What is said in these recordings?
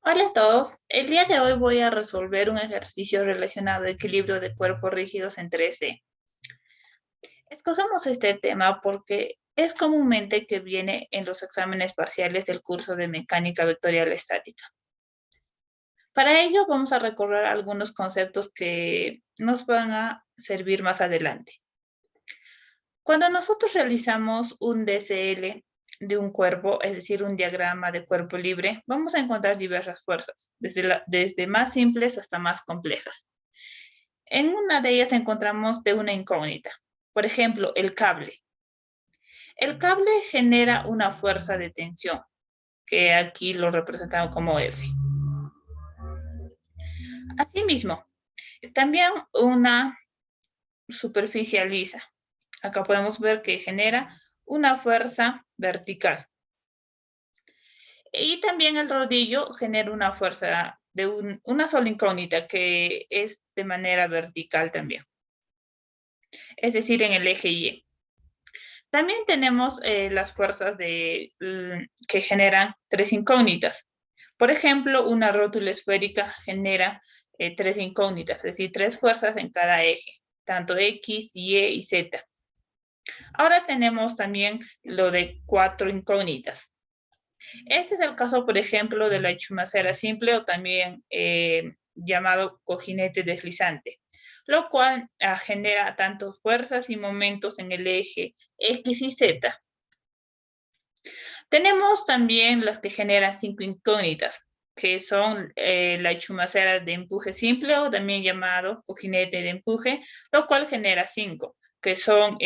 Hola a todos, el día de hoy voy a resolver un ejercicio relacionado a equilibrio de cuerpos rígidos en 3D. Escogemos este tema porque es comúnmente que viene en los exámenes parciales del curso de mecánica vectorial estática. Para ello vamos a recorrer algunos conceptos que nos van a servir más adelante. Cuando nosotros realizamos un DCL de un cuerpo, es decir, un diagrama de cuerpo libre, vamos a encontrar diversas fuerzas, desde más simples hasta más complejas. En una de ellas encontramos de una incógnita. Por ejemplo, el cable. El cable genera una fuerza de tensión, que aquí lo representamos como F. Asimismo, también una superficie lisa. Acá podemos ver que genera una fuerza vertical. Y también el rodillo genera una fuerza de una sola incógnita que es de manera vertical también. Es decir, en el eje Y. También tenemos las fuerzas que generan tres incógnitas. Por ejemplo, una rótula esférica genera tres incógnitas, es decir, tres fuerzas en cada eje, tanto X, Y y Z. Ahora tenemos también lo de cuatro incógnitas. Este es el caso, por ejemplo, de la chumacera simple o también llamado cojinete deslizante, lo cual genera tanto fuerzas y momentos en el eje X y Z. Tenemos también las que generan cinco incógnitas, que son la chumacera de empuje simple o también llamado cojinete de empuje, lo cual genera cinco, que son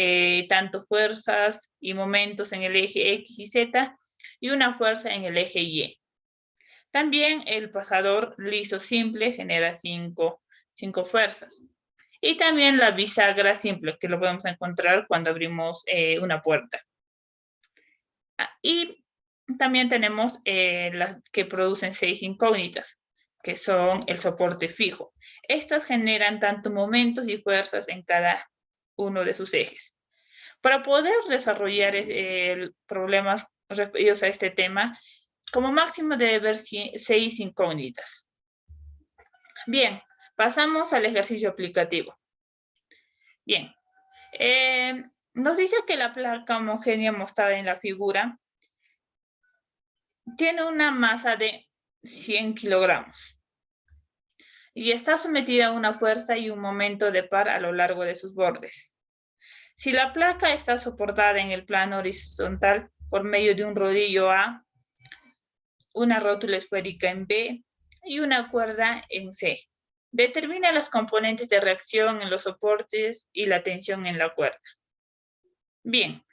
tanto fuerzas y momentos en el eje X y Z y una fuerza en el eje Y. También el pasador liso simple genera cinco fuerzas. Y también la bisagra simple, que lo podemos encontrar cuando abrimos una puerta. Y también tenemos las que producen seis incógnitas, que son el soporte fijo. Estas generan tanto momentos y fuerzas en cada uno de sus ejes. Para poder desarrollar problemas referidos a este tema, como máximo debe haber seis incógnitas. Bien, pasamos al ejercicio aplicativo. Bien, nos dice que la placa homogénea mostrada en la figura tiene una masa de 100 kilogramos y está sometida a una fuerza y un momento de par a lo largo de sus bordes. Si la placa está soportada en el plano horizontal por medio de un rodillo A, una rótula esférica en B y una cuerda en C, determina los componentes de reacción en los soportes y la tensión en la cuerda. Bien,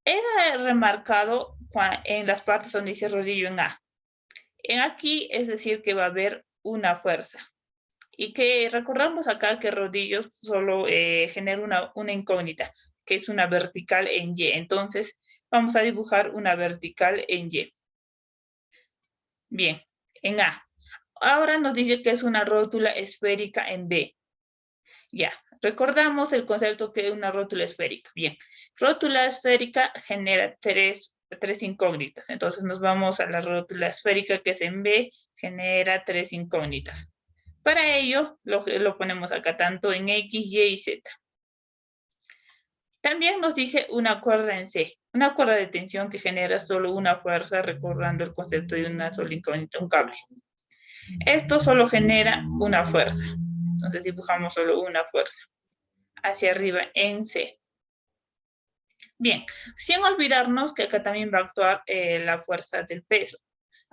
he remarcado en las partes donde dice rodillo en A. En aquí es decir que va a haber una fuerza. Y que recordamos acá que rodillo solo genera una incógnita, que es una vertical en Y. Entonces, vamos a dibujar una vertical en Y. Bien, en A. Ahora nos dice que es una rótula esférica en B. Ya, recordamos el concepto que es una rótula esférica. Bien, rótula esférica genera tres incógnitas. Entonces nos vamos a la rótula esférica que es en B, genera tres incógnitas. Para ello, lo ponemos acá tanto en X, Y y Z. También nos dice una cuerda en C, una cuerda de tensión que genera solo una fuerza, recordando el concepto de una sola incógnita, un cable. Esto solo genera una fuerza. Entonces dibujamos solo una fuerza hacia arriba en C. Bien, sin olvidarnos que acá también va a actuar la fuerza del peso.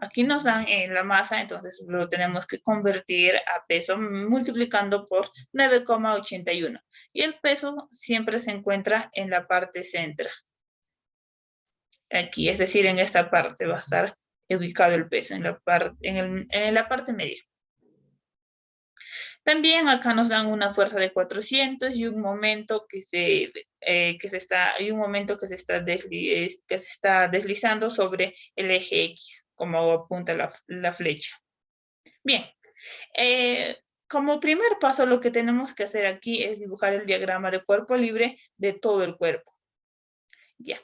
Aquí nos dan la masa, entonces lo tenemos que convertir a peso multiplicando por 9,81. Y el peso siempre se encuentra en la parte central. Aquí, es decir, en esta parte va a estar ubicado el peso, en la parte media. También acá nos dan una fuerza de 400 y un momento que se está deslizando sobre el eje X, como apunta la flecha. Bien, como primer paso lo que tenemos que hacer aquí es dibujar el diagrama de cuerpo libre de todo el cuerpo. Ya.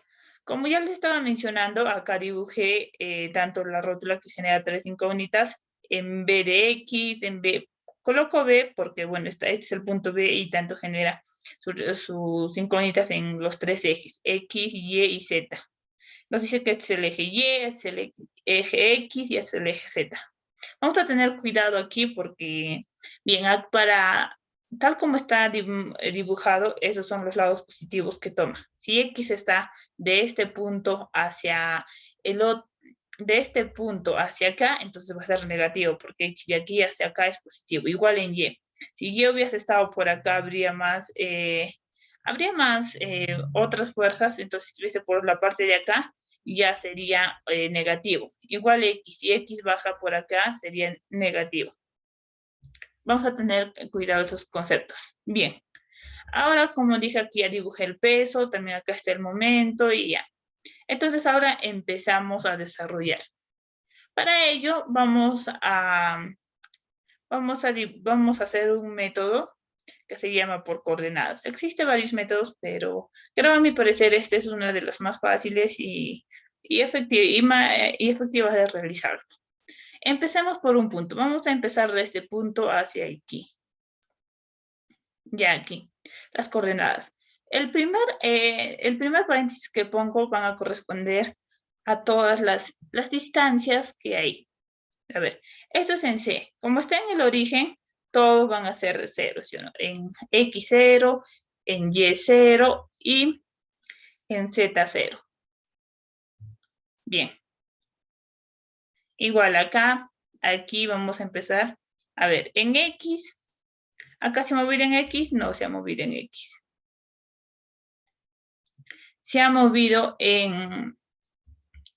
Como ya les estaba mencionando, acá dibujé tanto la rótula que genera tres incógnitas en B de X, en B. Coloco B porque, bueno, este es el punto B y tanto genera sus incógnitas en los tres ejes, X, Y y Z. Nos dice que este es el eje Y, este es el eje X y este es el eje Z. Vamos a tener cuidado aquí porque, bien, tal como está dibujado, esos son los lados positivos que toma. Si X está de este punto hacia el otro, de este punto hacia acá, entonces va a ser negativo, porque de aquí hacia acá es positivo. Igual en Y. Si Y hubiese estado por acá, habría más otras fuerzas, entonces si estuviese por la parte de acá, ya sería negativo. Igual X, si X baja por acá, sería negativo. Vamos a tener cuidado esos conceptos. Bien. Ahora, como dije aquí, ya dibujé el peso, también acá está el momento y ya. Entonces, ahora empezamos a desarrollar. Para ello, vamos a hacer un método que se llama por coordenadas. Existen varios métodos, pero creo a mi parecer este es una de las más fáciles y efectivas de realizarlo. Empecemos por un punto. Vamos a empezar de este punto hacia aquí. Ya aquí, las coordenadas. El primer paréntesis que pongo van a corresponder a todas las distancias que hay. A ver, esto es en C. Como está en el origen, todos van a ser de 0, ¿sí o no? En X0, en Y0 y en Z0. Bien. Igual acá, aquí vamos a empezar. A ver, en X, ¿acá se ha movido en X? No se ha movido en X. Se ha movido en...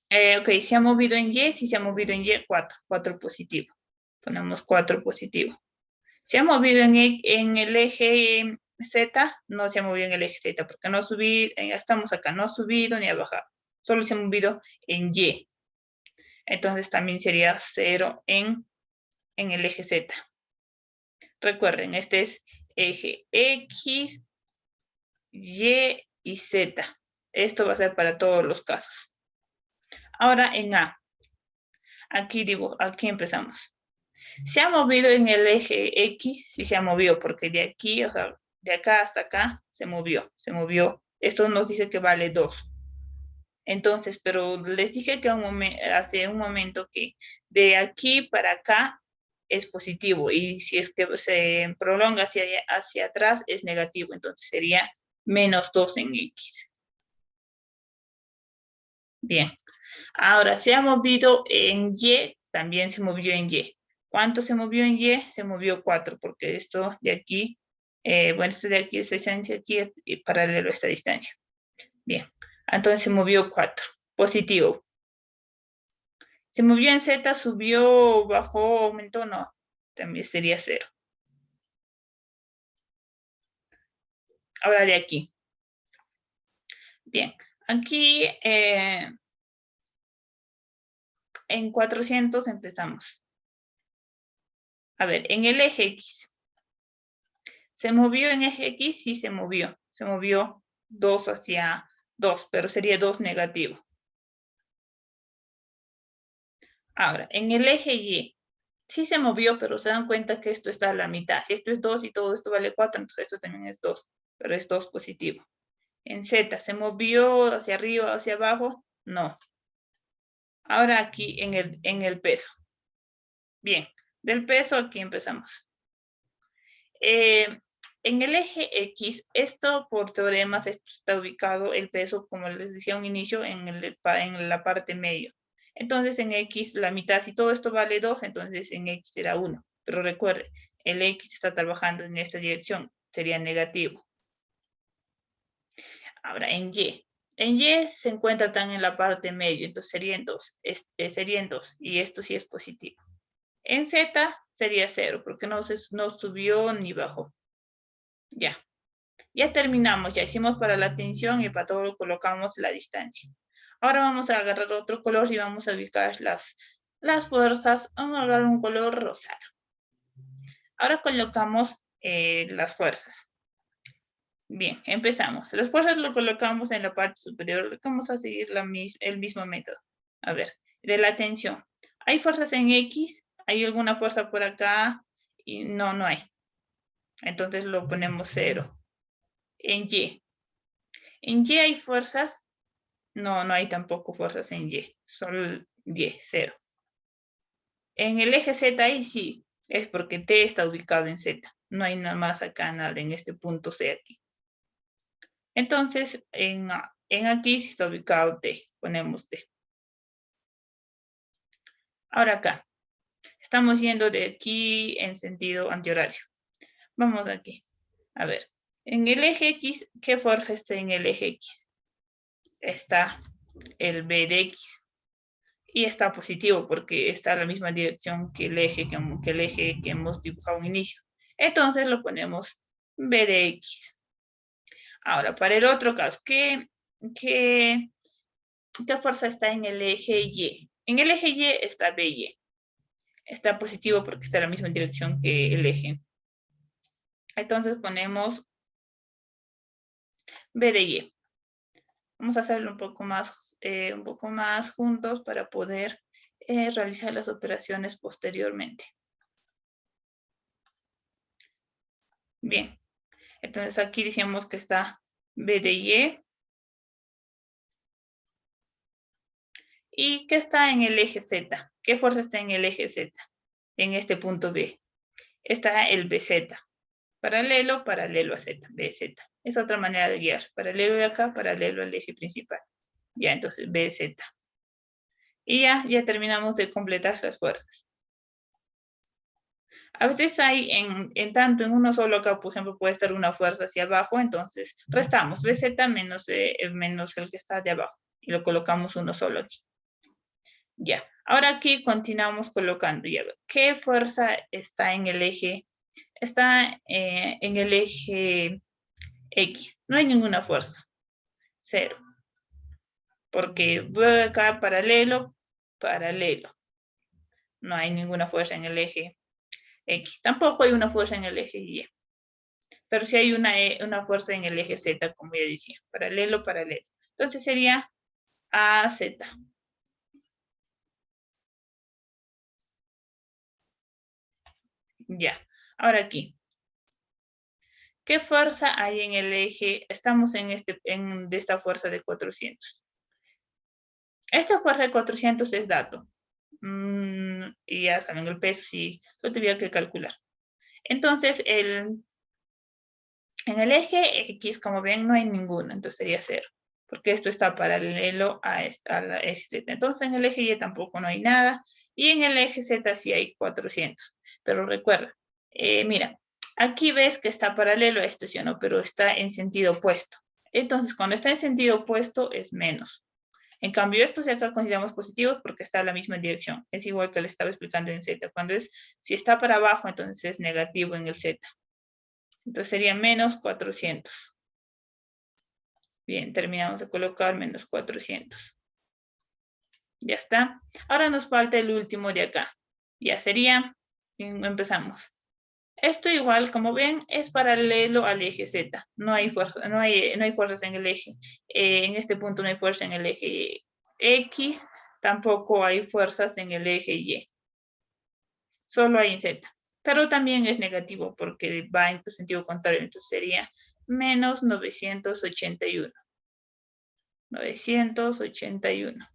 se ha movido en Y, sí se ha movido en Y, 4. 4 positivo. Ponemos 4 positivo. Se ha movido en el eje Z, no se ha movido en el eje Z, porque no ha subido, estamos acá, no ha subido ni ha bajado. Solo se ha movido en Y. Entonces también sería 0 en el eje Z. Recuerden, este es eje X, Y y Z. Esto va a ser para todos los casos. Ahora en A. Aquí empezamos. Se ha movido en el eje X, sí se ha movido, porque de aquí, o sea, de acá hasta acá, se movió. Esto nos dice que vale 2. Entonces, pero les dije que hace un momento que de aquí para acá es positivo y si es que se prolonga hacia atrás es negativo, entonces sería menos 2 en X. Bien, ahora se ha movido en Y, también se movió en Y. ¿Cuánto se movió en Y? Se movió 4, porque esto de aquí, este de aquí, esta distancia aquí es paralelo a esta distancia. Bien, entonces se movió 4, positivo. Se movió en Z, subió, bajó, aumentó, no, también sería 0. Ahora de aquí. Bien, aquí en 400 empezamos. A ver, en el eje X. ¿Se movió en eje X? Sí, se movió. Se movió 2 hacia 2, pero sería 2 negativo. Ahora, en el eje Y. Sí se movió, pero se dan cuenta que esto está a la mitad. Si esto es 2 y todo esto vale 4, entonces esto también es 2, pero es 2 positivo. En Z, ¿se movió hacia arriba, hacia abajo? No. Ahora aquí en el peso. Bien, del peso aquí empezamos. En el eje X, esto por teoremas está ubicado el peso, como les decía a un inicio, en la parte medio. Entonces en X la mitad, si todo esto vale 2, entonces en X será 1. Pero recuerde, el X está trabajando en esta dirección, sería negativo. Ahora en Y. En Y se encuentra tan en la parte medio, entonces serían 2. Serían 2 y esto sí es positivo. En Z sería 0 porque no subió ni bajó. Ya. Ya terminamos, ya hicimos para la tensión y para todo colocamos la distancia. Ahora vamos a agarrar otro color y vamos a ubicar las fuerzas. Vamos a agarrar un color rosado. Ahora colocamos las fuerzas. Bien, empezamos. Las fuerzas lo colocamos en la parte superior. Vamos a seguir el mismo método. A ver, de la tensión. ¿Hay fuerzas en X? ¿Hay alguna fuerza por acá? Y no, no hay. Entonces lo ponemos 0. En Y. ¿En Y hay fuerzas? No, no hay tampoco fuerzas en Y. Solo Y, 0. En el eje Z ahí sí. Es porque T está ubicado en Z. No hay nada más acá, nada en este punto C aquí. Entonces, en aquí sí está ubicado T. Ponemos T. Ahora acá. Estamos yendo de aquí en sentido antihorario. Vamos aquí. A ver. En el eje X, ¿qué fuerza está en el eje X? Está el B de X. Y está positivo porque está en la misma dirección que el eje que hemos dibujado en inicio. Entonces lo ponemos B de X. Ahora, para el otro caso, ¿qué fuerza está en el eje Y? En el eje Y está BY. Está positivo porque está en la misma dirección que el eje. Entonces ponemos B de Y. Vamos a hacerlo un poco más juntos para poder realizar las operaciones posteriormente. Bien, entonces aquí decíamos que está B de Y. ¿Y qué está en el eje Z? ¿Qué fuerza está en el eje Z? En este punto B. Está el BZ. Paralelo a Z. BZ. Es otra manera de guiar. Paralelo de acá, paralelo al eje principal. Ya, entonces BZ. Y ya terminamos de completar las fuerzas. A veces hay tanto en uno solo acá, por ejemplo, puede estar una fuerza hacia abajo, entonces restamos BZ menos el que está de abajo y lo colocamos uno solo aquí. Ya, ahora aquí continuamos colocando. Ya, ¿qué fuerza está en el eje? Está en el eje X. No hay ninguna fuerza. 0. Porque voy acá paralelo. No hay ninguna fuerza en el eje X. Tampoco hay una fuerza en el eje Y. Pero sí hay una fuerza en el eje Z, como ya decía. Paralelo. Entonces sería AZ. Ya. Ahora aquí. ¿Qué fuerza hay en el eje? Estamos de esta fuerza de 400. Esta fuerza de 400 es dato. Y ya saben, el peso sí lo tuviera que calcular. Entonces, en el eje X, como ven, no hay ninguno. Entonces sería 0. Porque esto está paralelo a la eje Z. Entonces, en el eje Y tampoco no hay nada. Y en el eje Z sí hay 400. Pero recuerda, mira, aquí ves que está paralelo a esto, ¿sí o no? Pero está en sentido opuesto. Entonces, cuando está en sentido opuesto, es menos. En cambio, estos ya acá consideramos positivos porque está en la misma dirección. Es igual que le estaba explicando en Z. Si está para abajo, entonces es negativo en el Z. Entonces sería menos 400. Bien, terminamos de colocar menos 400. Ya está. Ahora nos falta el último de acá. Ya sería, empezamos. Esto igual, como ven, es paralelo al eje Z. No hay fuerzas en el eje. En este punto no hay fuerza en el eje X. Tampoco hay fuerzas en el eje Y. Solo hay en Z. Pero también es negativo porque va en sentido contrario. Entonces sería menos 981. 981.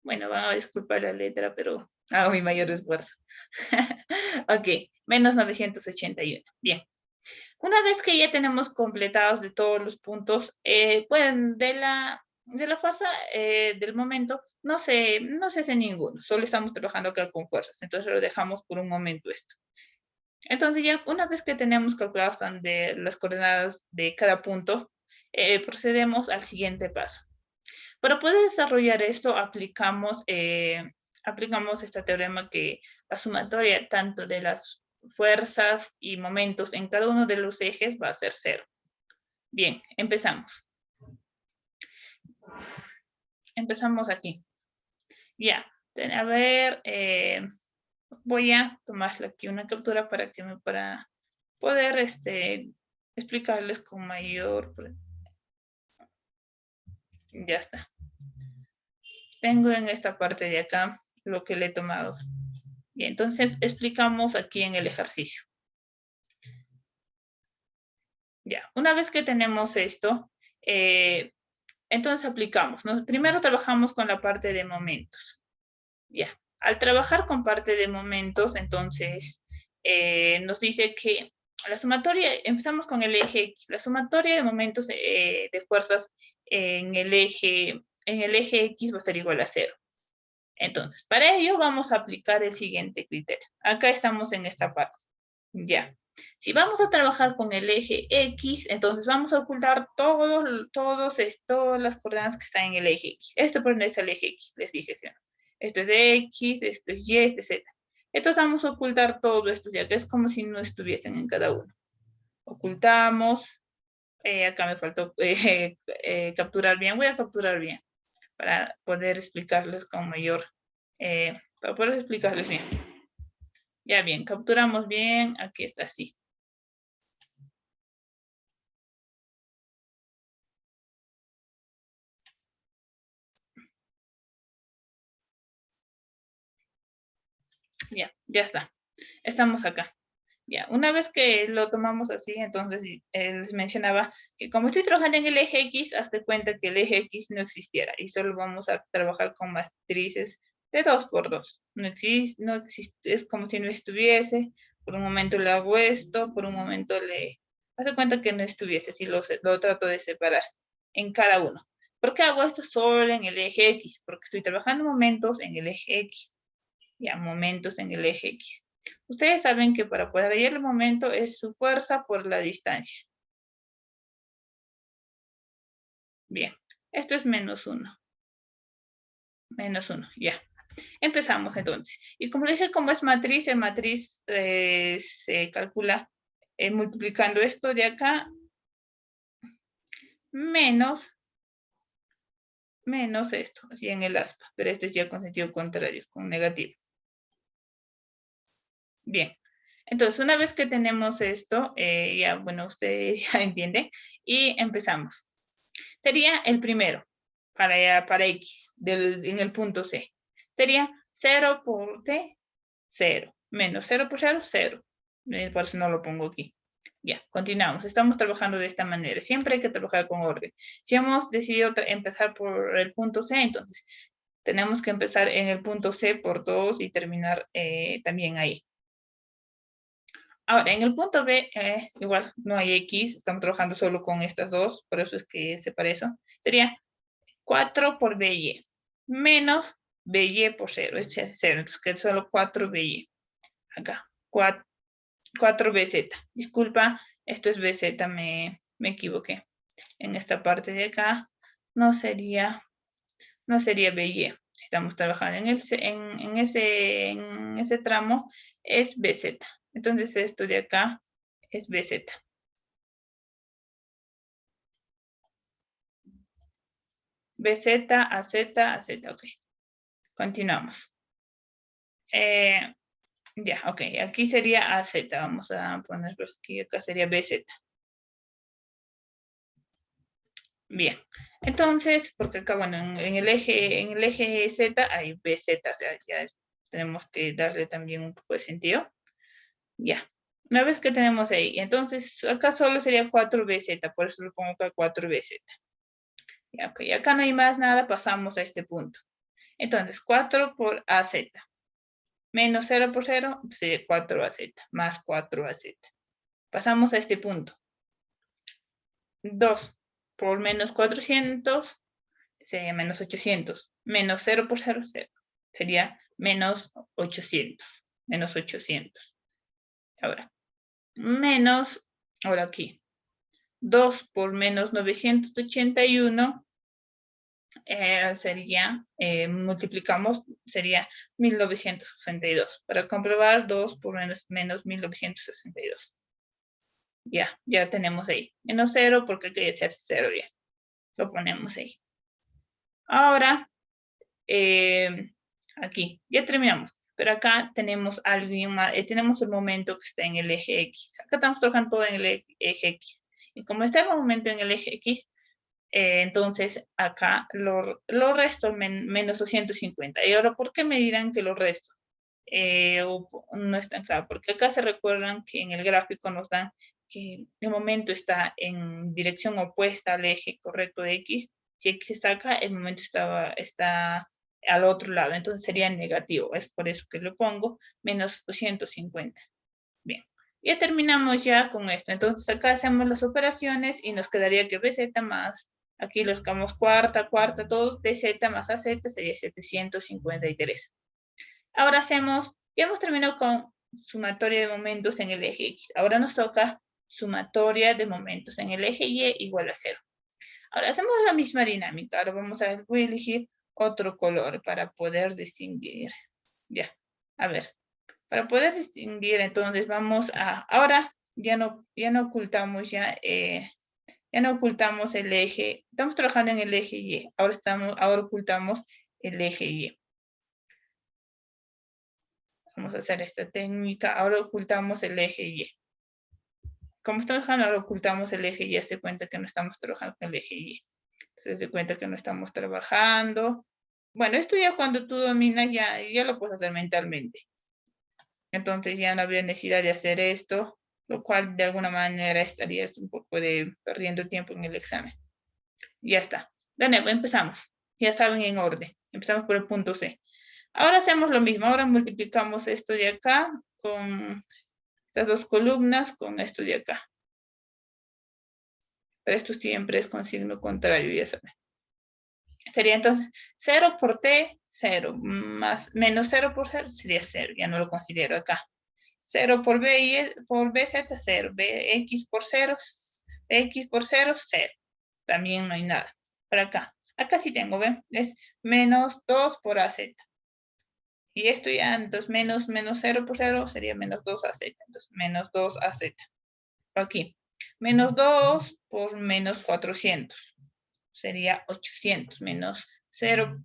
Bueno, van a disculpar la letra, pero hago mi mayor esfuerzo. Ok, menos 981. Bien. Una vez que ya tenemos completados de todos los puntos, pueden de la fuerza del momento, no se hace ninguno. Solo estamos trabajando acá con fuerzas. Entonces lo dejamos por un momento esto. Entonces ya una vez que tenemos calculadas las coordenadas de cada punto, procedemos al siguiente paso. Para poder desarrollar esto, aplicamos este teorema que la sumatoria tanto de las fuerzas y momentos en cada uno de los ejes va a ser 0. Bien, empezamos. Empezamos aquí. Ya, a ver, voy a tomarle aquí una captura para poder explicarles con mayor... Ya está. Tengo en esta parte de acá lo que le he tomado. Bien, entonces explicamos aquí en el ejercicio. Ya, una vez que tenemos esto, entonces aplicamos, ¿no? Primero trabajamos con la parte de momentos. Ya, al trabajar con parte de momentos, entonces nos dice que la sumatoria, empezamos con el eje X, la sumatoria de momentos de fuerzas en el eje X va a estar igual a 0. Entonces, para ello vamos a aplicar el siguiente criterio. Acá estamos en esta parte. Ya. Si vamos a trabajar con el eje X, entonces vamos a ocultar todas las coordenadas que están en el eje X. Esto pertenece al eje X, les dije, ¿sí? Esto es de X, esto es Y, este es Z. Entonces vamos a ocultar todo esto, ya que es como si no estuviesen en cada uno. Ocultamos. Acá me faltó capturar bien. Voy a capturar bien para poder explicarles con mayor, para poder explicarles bien. Ya bien, capturamos bien. Aquí está así. Ya está. Estamos acá. Ya, una vez que lo tomamos así, entonces les mencionaba que como estoy trabajando en el eje X, hazte cuenta que el eje X no existiera y solo vamos a trabajar con matrices de 2 por 2. No existe, es como si no estuviese. Por un momento le hago esto, por un momento le... Hazte cuenta que no estuviese, si lo trato de separar en cada uno. ¿Por qué hago esto solo en el eje X? Porque estoy trabajando momentos en el eje X. Ya, momentos en el eje X. Ustedes saben que para poder hallar el momento es su fuerza por la distancia. Bien, esto es menos 1. Menos 1, ya. Empezamos entonces. Y como les dije, como es matriz, en matriz se calcula multiplicando esto de acá menos esto, así en el aspa. Pero este es ya con sentido contrario, con negativo. Bien. Entonces, una vez que tenemos esto, ya, bueno, ustedes ya entienden, y empezamos. Sería el primero, para X, en el punto C. Sería 0 por T, 0. Menos 0 por 0, 0. Por eso no lo pongo aquí. Ya, continuamos. Estamos trabajando de esta manera. Siempre hay que trabajar con orden. Si hemos decidido empezar por el punto C, entonces tenemos que empezar en el punto C por 2 y terminar también ahí. Ahora, en el punto B, igual no hay X, estamos trabajando solo con estas dos, por eso es que separa eso. Sería 4 por BY, menos BY por 0, es 0, entonces queda solo 4BY. Acá, 4BZ. Disculpa, esto es BZ, me equivoqué. En esta parte de acá no sería BY. Si estamos trabajando en ese tramo, es BZ. Entonces esto de acá es BZ. BZ, AZ, AZ, ok. Continuamos. Ya, ok. Aquí sería AZ. Vamos a ponerlo aquí. Acá sería BZ. Bien. Entonces, porque acá, bueno, en el eje Z hay BZ. O sea, ya tenemos que darle también un poco de sentido. Ya. Una vez que tenemos ahí, entonces acá solo sería 4BZ. Por eso lo pongo acá 4BZ. Ya, ok. Acá no hay más nada. Pasamos a este punto. Entonces, 4 por AZ. Menos 0 por 0, sería 4AZ, más 4AZ. Pasamos a este punto. 2 por menos 400 sería menos 800. Menos 0 por 0, 0. Sería menos 800. Menos 800. Ahora, ahora aquí. 2 por menos 981 sería, multiplicamos, sería 1962. Para comprobar 2 por menos 1962. Ya tenemos ahí. Menos 0 porque aquí ya se hace 0 ya. Lo ponemos ahí. Ahora, aquí, ya terminamos. Pero acá tenemos algo más, tenemos el momento que está en el eje X. Acá estamos trabajando todo en el eje X. Y como está el momento en el eje X, entonces acá lo resto menos 250. Y ahora, ¿por qué me dirán que lo resto? o no es tan claro, porque acá se recuerdan que en el gráfico nos dan que el momento está en dirección opuesta al eje correcto de X. Si X está acá, el momento está al otro lado, entonces sería negativo. Es por eso que lo pongo menos 250. Bien, ya terminamos ya con esto. Entonces acá hacemos las operaciones y nos quedaría que BZ más, aquí los buscamos cuarta, todos, BZ más AZ sería 753. Ahora ya hemos terminado con sumatoria de momentos en el eje X. Ahora nos toca sumatoria de momentos en el eje Y igual a 0. Ahora hacemos la misma dinámica. Ahora voy a elegir otro color para poder distinguir. Ya, a ver. Para poder distinguir, entonces vamos a... Ahora ya no ocultamos ya no ocultamos el eje. Estamos trabajando en el eje Y. Ahora ocultamos el eje Y. Vamos a hacer esta técnica. Ahora ocultamos el eje Y. Como estamos trabajando, ahora ocultamos el eje Y. Se cuenta que no estamos trabajando con el eje Y. Se cuenta que no estamos trabajando. Bueno, esto ya cuando tú dominas, ya lo puedes hacer mentalmente. Entonces ya no habría necesidad de hacer esto, lo cual de alguna manera estarías un poco perdiendo tiempo en el examen. Ya está. De nuevo, empezamos. Ya saben en orden. Empezamos por el punto C. Ahora hacemos lo mismo. Ahora multiplicamos esto de acá con estas dos columnas con esto de acá. Pero esto siempre es con signo contrario, ya saben. Sería entonces 0 por T, 0, más menos 0 por 0 sería 0. Ya no lo considero acá. 0 por BZ, 0. BX por 0, BX por 0, 0. También no hay nada. Por acá. Acá sí tengo, ¿ven? Es menos 2 por AZ. Y esto ya, entonces, menos 0 por 0 sería menos 2AZ. Entonces, menos 2AZ. Aquí. Menos 2 por menos 400. Sería 800. Menos 0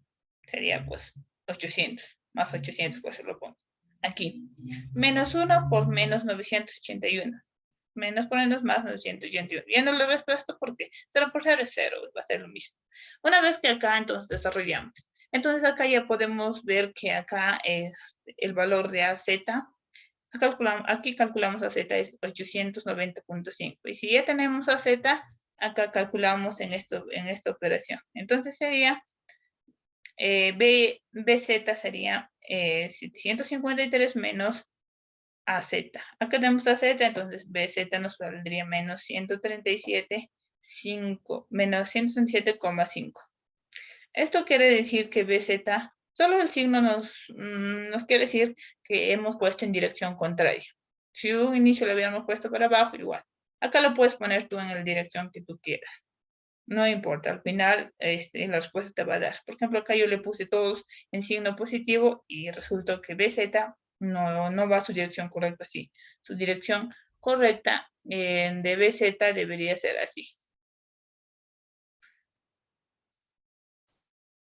sería, pues, 800. Más 800, pues, lo pongo. Aquí. Menos 1 por menos 981. Menos por menos más 981. Ya no lo respuesto porque 0 por 0 es 0. Va a ser lo mismo. Una vez que acá, entonces, desarrollamos. Entonces, acá ya podemos ver que acá es el valor de AZ. Aquí calculamos AZ es 890.5. Y si ya tenemos AZ, acá calculamos en esta operación. Entonces, sería... BZ sería 753 menos AZ. Acá tenemos AZ, entonces BZ nos valdría menos 137,5. Menos 137,5. Esto quiere decir que BZ, solo el signo nos quiere decir que hemos puesto en dirección contraria. Si un inicio lo hubiéramos puesto para abajo, igual. Acá lo puedes poner tú en la dirección que tú quieras. No importa, al final la respuesta te va a dar. Por ejemplo, acá yo le puse todos en signo positivo y resultó que BZ no va a su dirección correcta así. Su dirección correcta de BZ debería ser así.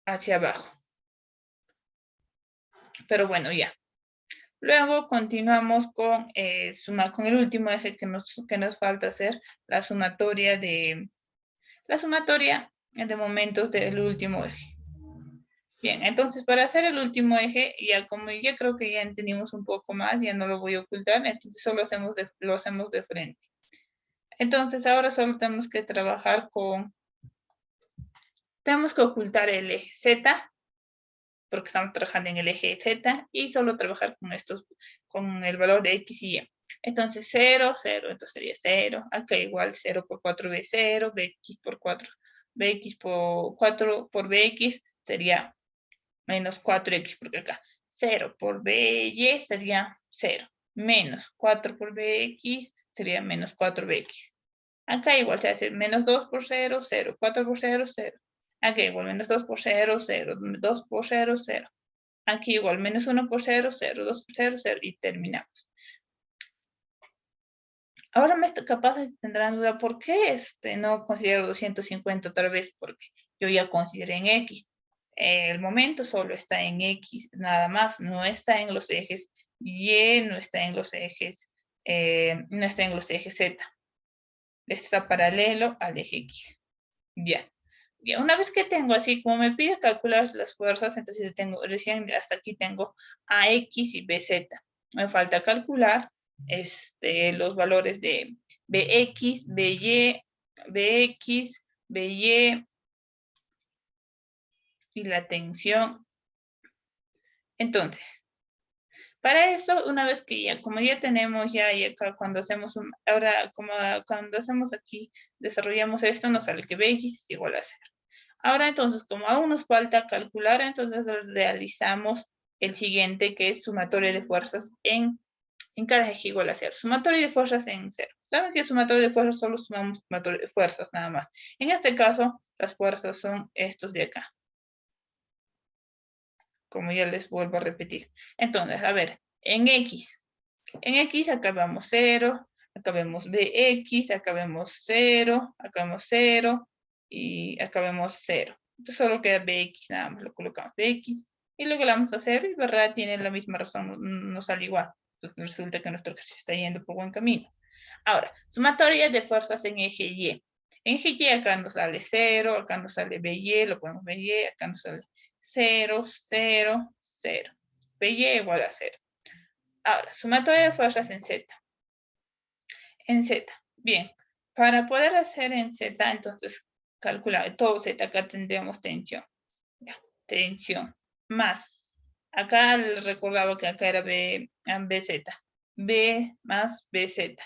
Hacia abajo. Pero bueno, ya. Luego continuamos con el último eje que nos falta hacer, la sumatoria de momentos del último eje. Bien, entonces para hacer el último eje, como ya creo que ya entendimos un poco más, ya no lo voy a ocultar, entonces solo lo hacemos de frente. Entonces ahora solo tenemos que trabajar tenemos que ocultar el eje Z, porque estamos trabajando en el eje Z, y solo trabajar con el valor de X y Y. Entonces 0, 0, entonces sería 0, acá igual 0 por 4B0, BX por 4, BX por 4 por BX sería menos 4x, porque acá 0 por by sería 0, menos 4 por bx sería menos 4bx. Acá igual se hace menos 2 por 0, 0, 4 por 0, 0. Acá igual menos 2 por 0, 0, 2 por 0, 0. Aquí igual menos 1 por 0, 0, 2 por 0, 0 y terminamos. Ahora capaz tendrán duda, ¿por qué no considero 250 otra vez? Porque yo ya consideré en X. El momento solo está en X, nada más, no está en los ejes Y, no está en los ejes Z. Está paralelo al eje X. Ya. Bien, una vez que tengo así, como me pide calcular las fuerzas, entonces tengo, recién hasta aquí tengo AX y BZ. Me falta calcular los valores de BX, BY, BX, BY y la tensión. Entonces, para eso, una vez que ya, como ya tenemos ya, y acá cuando hacemos, ahora como cuando hacemos aquí, desarrollamos esto, nos sale que BX es igual a 0. Ahora entonces, como aún nos falta calcular, entonces realizamos el siguiente, que es sumatorio de fuerzas en cada eje igual a 0. Sumatorio de fuerzas en 0. ¿Saben que sumatorio de fuerzas solo sumamos sumatorio de fuerzas nada más? En este caso, las fuerzas son estos de acá. Como ya les vuelvo a repetir. Entonces, a ver, en X acá vemos 0, acá vemos BX, acá vemos 0, acá vemos 0 y acá vemos 0. Entonces solo queda BX, nada más lo colocamos BX y luego le vamos a 0 y verdad tiene la misma razón, no sale igual. Entonces resulta que nuestro ejercicio está yendo por buen camino. Ahora, sumatoria de fuerzas en eje Y. En eje Y acá nos sale 0, acá nos sale BY, lo ponemos BY, acá nos sale 0, 0, 0. BY igual a 0. Ahora, sumatoria de fuerzas en Z. En Z. Bien, para poder hacer en Z, entonces, calcular todo Z, acá tendríamos tensión. Ya, tensión. Más. Acá les recordaba que acá era BZ. B más BZ.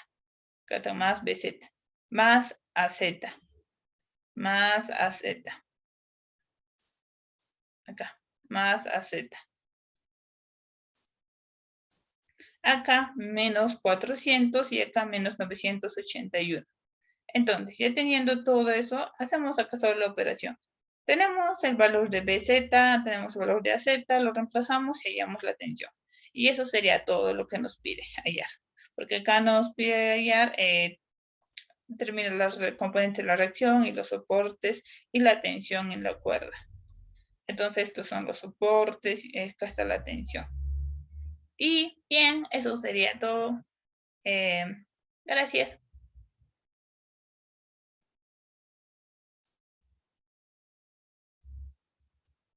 Acá está más BZ. Más AZ. Más AZ. Acá. Más AZ. Acá menos 400 y acá menos 981. Entonces, ya teniendo todo eso, hacemos acá solo la operación. Tenemos el valor de BZ, tenemos el valor de AZ, lo reemplazamos y hallamos la tensión. Y eso sería todo lo que nos pide hallar. Porque acá nos pide hallar, determina los componentes de la reacción y los soportes y la tensión en la cuerda. Entonces, estos son los soportes y acá está la tensión. Y bien, eso sería todo. Gracias.